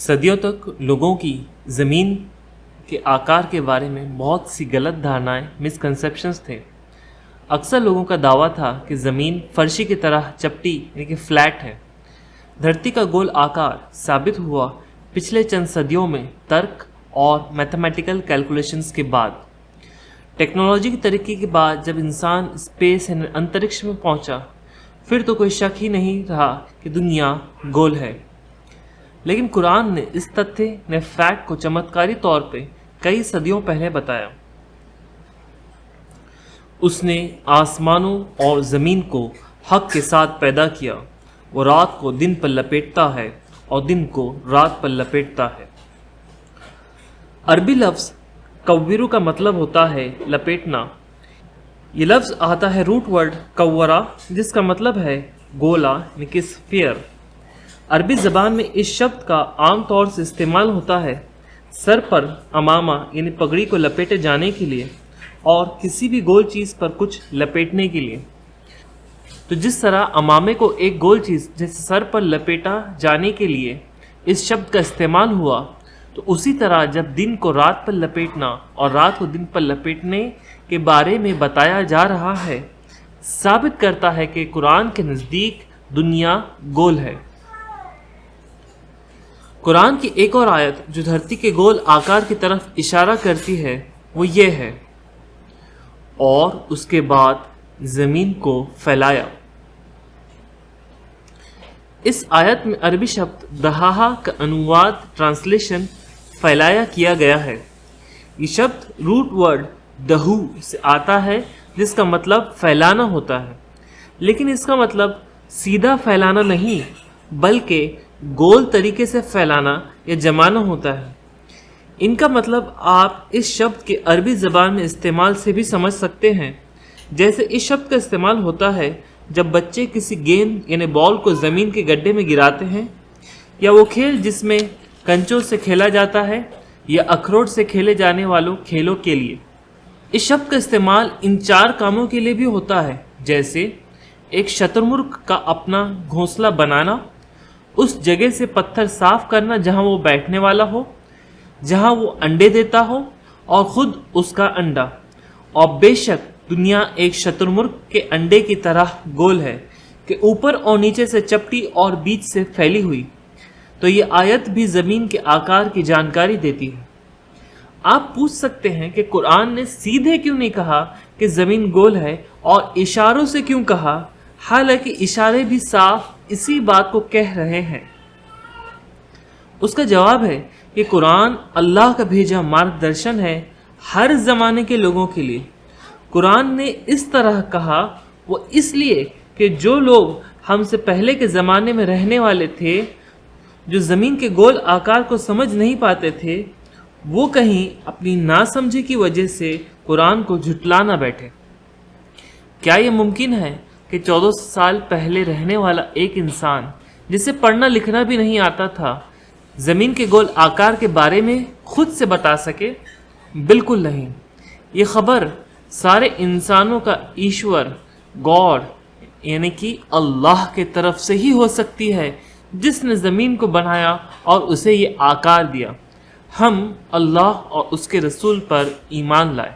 صدیوں تک لوگوں کی زمین کے آکار کے بارے میں بہت سی غلط دھارنائیں مسکنسیپشنز تھے۔ اکثر لوگوں کا دعویٰ تھا کہ زمین فرشی کی طرح چپٹی یعنی کہ فلیٹ ہے۔ دھرتی کا گول آکار ثابت ہوا پچھلے چند صدیوں میں ترک اور میتھمیٹیکل کیلکولیشنز کے بعد۔ ٹیکنالوجی کی ترقی کے بعد جب انسان اسپیس یعنی انترکش میں پہنچا، پھر تو کوئی شک ہی نہیں رہا کہ دنیا گول ہے۔ لیکن قرآن نے اس تتھے نے فیکٹ کو چمتکاری طور پہ کئی صدیوں پہلے بتایا۔ اس نے آسمانوں اور زمین کو حق کے ساتھ پیدا کیا۔ وہ رات کو دن پر لپیٹتا ہے اور دن کو رات پر لپیٹتا ہے۔ عربی لفظ کوّرو کا مطلب ہوتا ہے لپیٹنا۔ یہ لفظ آتا ہے روٹ ورڈ کوّرا، جس کا مطلب ہے گولا یعنی کہ اسفیئر۔ عربی زبان میں اس شبد کا عام طور سے استعمال ہوتا ہے سر پر امامہ یعنی پگڑی کو لپیٹے جانے کے لیے اور کسی بھی گول چیز پر کچھ لپیٹنے کے لیے۔ تو جس طرح امامے کو ایک گول چیز جیسے سر پر لپیٹا جانے کے لیے اس شبد کا استعمال ہوا، تو اسی طرح جب دن کو رات پر لپیٹنا اور رات کو دن پر لپیٹنے کے بارے میں بتایا جا رہا ہے، ثابت کرتا ہے کہ قرآن کے نزدیک دنیا گول ہے۔ قرآن کی ایک اور آیت جو دھرتی کے گول آکار کی طرف اشارہ کرتی ہے وہ یہ ہے، اور اس کے بعد زمین کو پھیلایا۔ اس آیت میں عربی شبد دہاہا کا انواد ٹرانسلیشن پھیلایا کیا گیا ہے۔ یہ شبد روٹ ورڈ دہو سے آتا ہے جس کا مطلب پھیلانا ہوتا ہے، لیکن اس کا مطلب سیدھا پھیلانا نہیں بلکہ گول طریقے سے پھیلانا یا جمانا ہوتا ہے۔ ان کا مطلب آپ اس شبد کے عربی زبان میں استعمال سے بھی سمجھ سکتے ہیں۔ جیسے اس شبد کا استعمال ہوتا ہے جب بچے کسی گیند یعنی بال کو زمین کے گڈھے میں گراتے ہیں، یا وہ کھیل جس میں کنچوں سے کھیلا جاتا ہے یا اخروٹ سے کھیلے جانے والوں کھیلوں کے لیے۔ اس شبد کا استعمال ان چار کاموں کے لیے بھی ہوتا ہے، جیسے ایک شتر مرغ کا اپنا گھونسلہ بنانا، اس جگہ سے پتھر صاف کرنا جہاں وہ بیٹھنے والا ہو، جہاں وہ انڈے دیتا ہو، اور خود اس کا انڈا۔ اور بے شک دنیا ایک شتر مرغ کے انڈے کی طرح گول ہے کہ اوپر اور نیچے سے چپٹی اور بیچ سے پھیلی ہوئی۔ تو یہ آیت بھی زمین کے آکار کی جانکاری دیتی ہے۔ آپ پوچھ سکتے ہیں کہ قرآن نے سیدھے کیوں نہیں کہا کہ زمین گول ہے اور اشاروں سے کیوں کہا، حالانکہ اشارے بھی صاف اسی بات کو کہہ رہے ہیں۔ اس کا جواب ہے کہ قرآن اللہ کا بھیجا مارگ درشن ہے ہر زمانے کے لوگوں کے لیے۔ قرآن نے اس طرح کہا وہ اس لیے کہ جو لوگ ہم سے پہلے کے زمانے میں رہنے والے تھے، جو زمین کے گول آکار کو سمجھ نہیں پاتے تھے، وہ کہیں اپنی ناسمجھی کی وجہ سے قرآن کو جھٹلا نہ بیٹھے۔ کیا یہ ممکن ہے کہ 1400 سال پہلے رہنے والا ایک انسان جسے پڑھنا لکھنا بھی نہیں آتا تھا، زمین کے گول آکار کے بارے میں خود سے بتا سکے؟ بالکل نہیں۔ یہ خبر سارے انسانوں کا ایشور گاڈ یعنی کہ اللہ کے طرف سے ہی ہو سکتی ہے، جس نے زمین کو بنایا اور اسے یہ آکار دیا۔ ہم اللہ اور اس کے رسول پر ایمان لائے۔